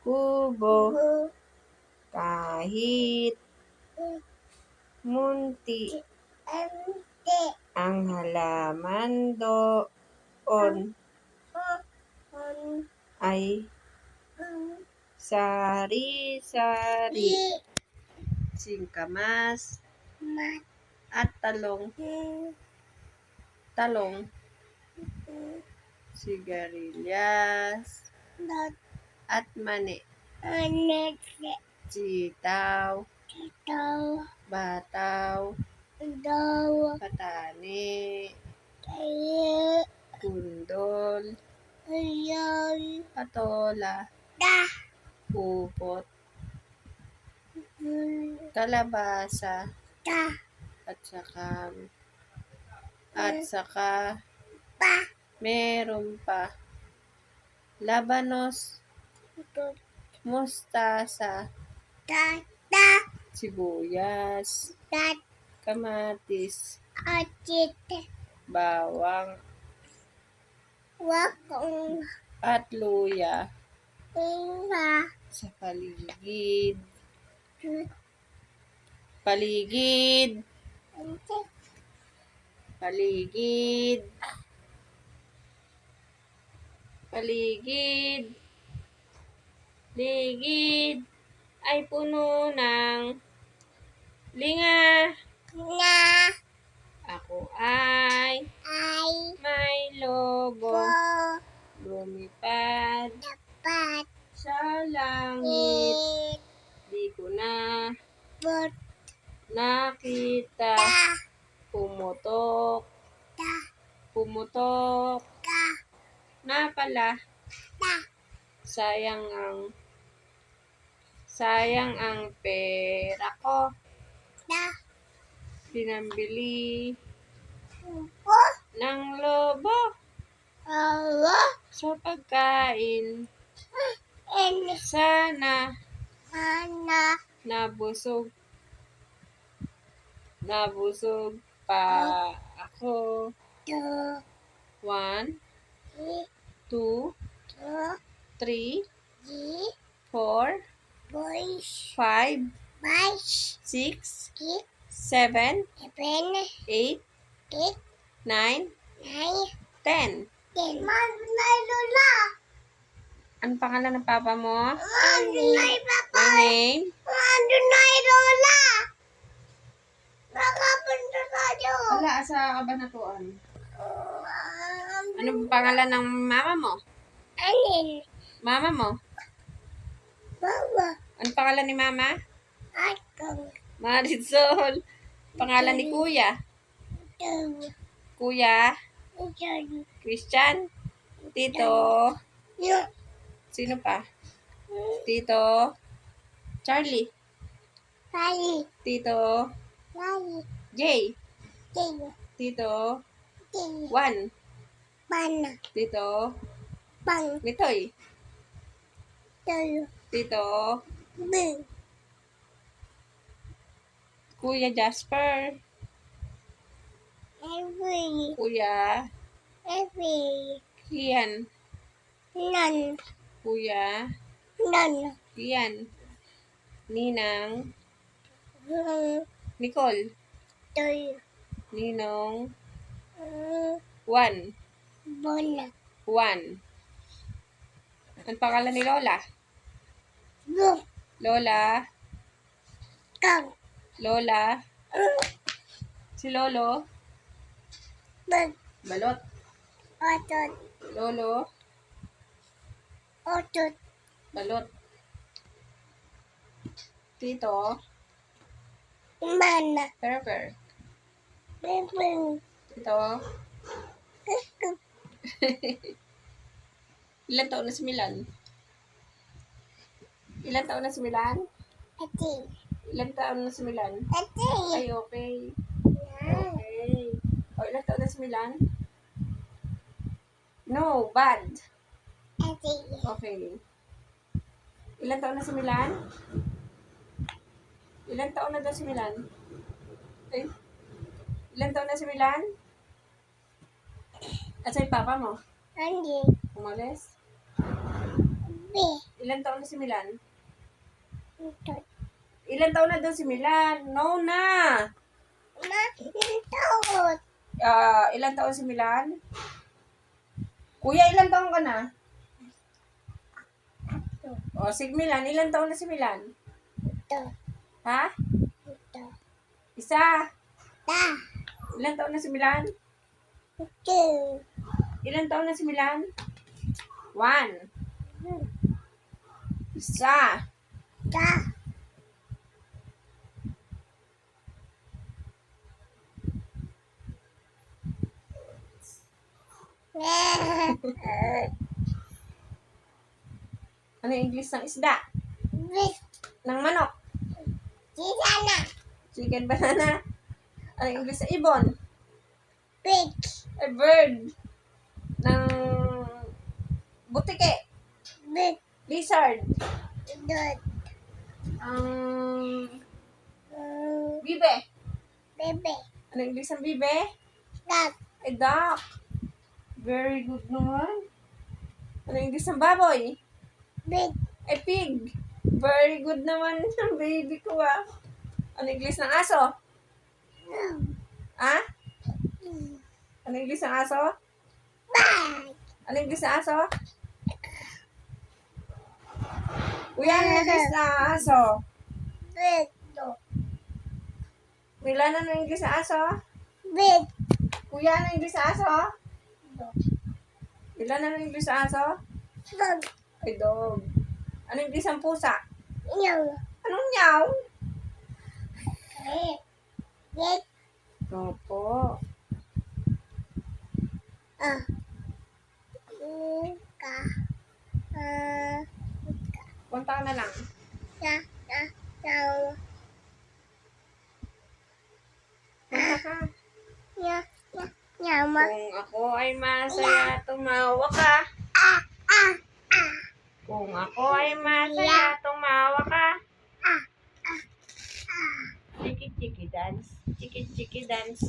kubo, kahit munti ang halaman doon ay sari-sari, singkamas at talong, sigarilyas at mani, sitaw, bataw, patani, kundol, patola, upot, kalabasa, at saka meron pa labanos, mustasa, sibuyas, kamatis, bawang, at luya sa paligid. Ligid ay puno ng linga. Ako ay may lobo, lumipad sa langit. Di ko na nakita, pumutok na pala. Sayang ang pera ko, pinambili ng lobo sa pagkain. Sana nabusog pa ako. 1, 2, 3, 4, 5, 6, 7, 8, 9, 10. Ano pangalan ng papa mo? My name? Wala, sa kabanatuan. Ano pangalan ng mama mo? Mama mo? Ano pangalan ni mama? Marisol. Pangalan ni kuya? Kuya? Christian? Tito? Sino pa? Tito? Charlie? Tito? Jay? Tito? Juan? Tito? Mitoy? Tito? Kuya Jasper? Kuya? Kian? Kuya? Kian? Ninang? Nicole? Ninong? Juan? Ang pangalan ni Lola? Lola? Si Lolo? Balot? Lolo? Balot? Tito? Pepper? Tito? Ilan taon na si Milan? Ilan taon na si Milan? Ay, okay. O, ilan taon na si Milan? No, bad. Okay. Ilan taon na si Milan? Ilan taon na daw si Milan? Ilan taon na si Milan? At sa'yo papa mo? Umalis? Ilan taon na si Milan? Ilan taon na daw si Milan? No na! Ilan taon si Milan? Kuya, ilan taon ka na? O, si Milan, ilan taon na si Milan? Ha? Isa. Ilan taon na si Milan? Ilan taon na si Milan? 1. Isa. Ano yung English ng isda? Ng manok? Chicken banana? Ano yung English sa ibon? A bird. Ng butike? Lizard? Bibe? Ano yung English ng bibe? A duck. Very good naman. Ano yung English ng baboy? A pig. Very good naman ng baby ko ah. Ano yung English ng aso? Ha? Ano yung English ng aso? Ano yung English ng aso? Kuya, ano yung English ng aso? Milan, ano yung English ng aso? Kuya, ano yung English ng aso? Milan, ano yung English ng aso? Ay, dog. Ano yung English ng pusa? Anong nyaw? Opo. Punta ka na lang. Punta ka. Kung ako ay masaya, tumawa ka. Kung ako ay masaya, tumawa ka. Chiki-chiki dance. Chiki-chiki dance.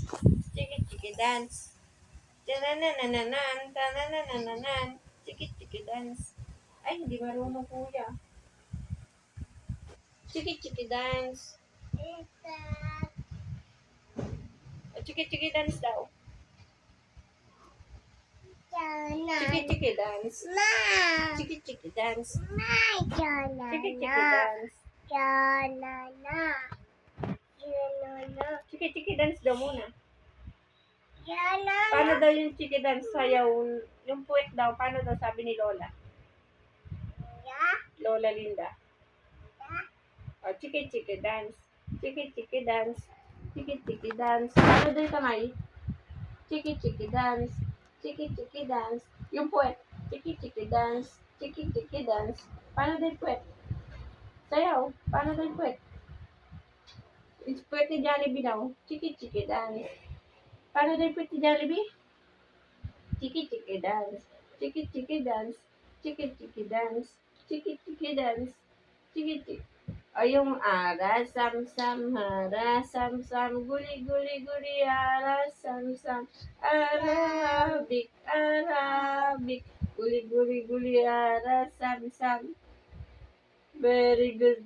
Chiki-chiki dance. Tananananan. Tananananan. Chiki-chiki dance. Ay, hindi marunong kuya. Chiki-chiki dance. Chiki-chiki dance daw. Chiki-chiki dance. Chiki-chiki dance. Chiki-chiki dance. Chiki-chiki dance daw muna. Paano daw yung chiki dance sayaw? Yung puwet daw, paano daw sabi ni Lola? Lola Linda. O, chiki-chiki dance. Chiki-chiki dance. Chiki-chiki dance. Paano daw yung kamay? Chiki-chiki dance. Chiki-chiki dance. Yung puwet. Chiki-chiki dance. Chiki-chiki dance. Paano daw yung puwet? Sayaw. Paano daw yung puwet? Yung puwet ni Jollibee daw. Chiki-chiki dance. Paano daw yung puwet ni Jollibee? Chiki-chiki dance. Chiki-chiki dance. Chiki-chiki dance. Chiki-chiki dance. Chiki-chiki. O yung ara, sam-sam, hara, sam-sam, guli-guli-guli, ara, sam-sam, Arabic, Arabic, guli-guli-guli, ara, sam-sam. Very good.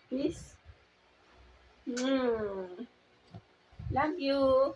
Peace. Love you.